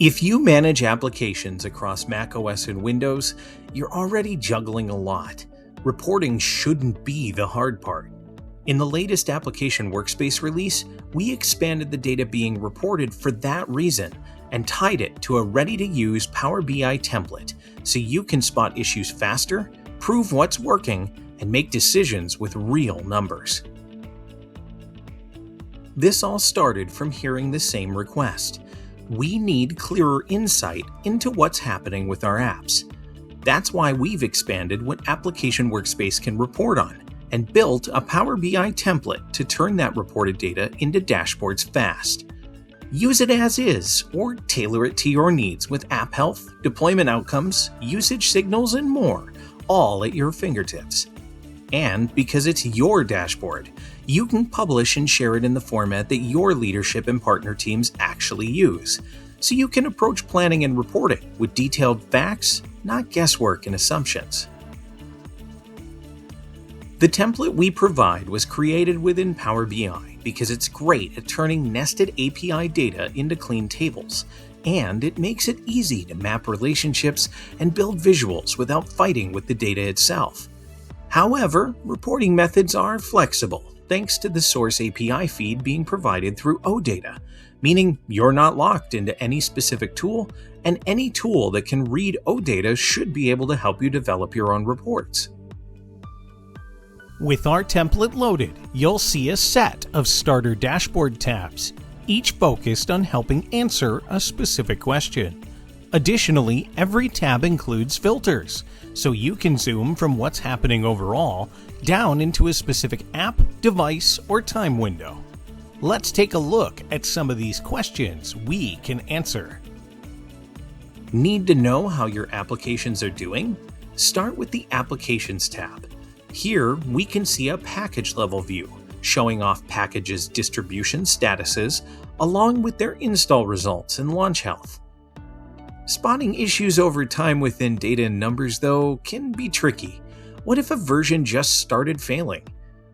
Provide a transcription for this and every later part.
If you manage applications across macOS and Windows, you're already juggling a lot. Reporting shouldn't be the hard part. In the latest Application Workspace release, we expanded the data being reported for that reason and tied it to a ready-to-use Power BI template so you can spot issues faster, prove what's working, and make decisions with real numbers. This all started from hearing the same request. We need clearer insight into what's happening with our apps. That's why we've expanded what Application Workspace can report on and built a Power BI template to turn that reported data into dashboards fast. Use it as is or tailor it to your needs with app health, deployment outcomes, usage signals, and more, all at your fingertips. And because it's your dashboard, you can publish and share it in the format that your leadership and partner teams actually use, so you can approach planning and reporting with detailed facts, not guesswork and assumptions. The template we provide was created within Power BI because it's great at turning nested API data into clean tables, and it makes it easy to map relationships and build visuals without fighting with the data itself. However, reporting methods are flexible thanks to the source API feed being provided through OData, meaning you're not locked into any specific tool, and any tool that can read OData should be able to help you develop your own reports. With our template loaded, you'll see a set of starter dashboard tabs, each focused on helping answer a specific question. Additionally, every tab includes filters, so you can zoom from what's happening overall down into a specific app, device, or time window. Let's take a look at some of these questions we can answer. Need to know how your applications are doing? Start with the Applications tab. Here, we can see a package level view, showing off packages' distribution statuses, along with their install results and launch health. Spotting issues over time within data and numbers, though, can be tricky. What if a version just started failing?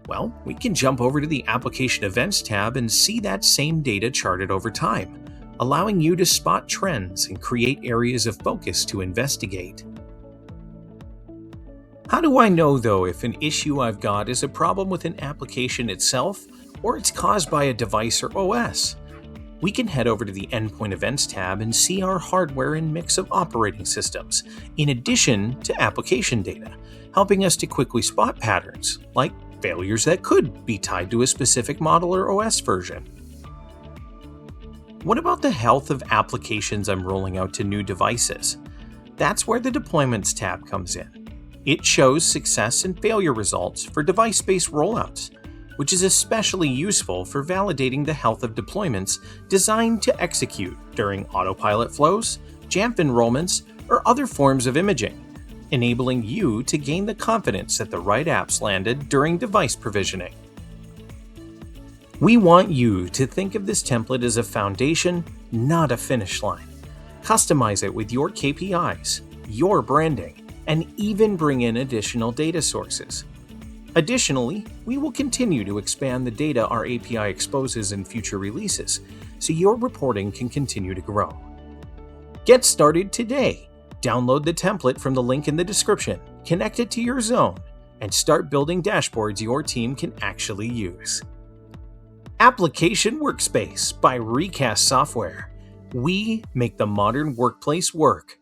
Well, we can jump over to the Application Events tab and see that same data charted over time, allowing you to spot trends and create areas of focus to investigate. How do I know, though, if an issue I've got is a problem with an application itself or it's caused by a device or OS? We can head over to the Endpoint Events tab and see our hardware and mix of operating systems, in addition to application data, helping us to quickly spot patterns, like failures that could be tied to a specific model or OS version. What about the health of applications I'm rolling out to new devices? That's where the Deployments tab comes in. It shows success and failure results for device-based rollouts, which is especially useful for validating the health of deployments designed to execute during autopilot flows, Jamf enrollments, or other forms of imaging, enabling you to gain the confidence that the right apps landed during device provisioning. We want you to think of this template as a foundation, not a finish line. Customize it with your KPIs, your branding, and even bring in additional data sources. Additionally, we will continue to expand the data our API exposes in future releases, so your reporting can continue to grow. Get started today. Download the template from the link in the description, connect it to your zone, and start building dashboards your team can actually use. Application Workspace by Recast Software. We make the modern workplace work.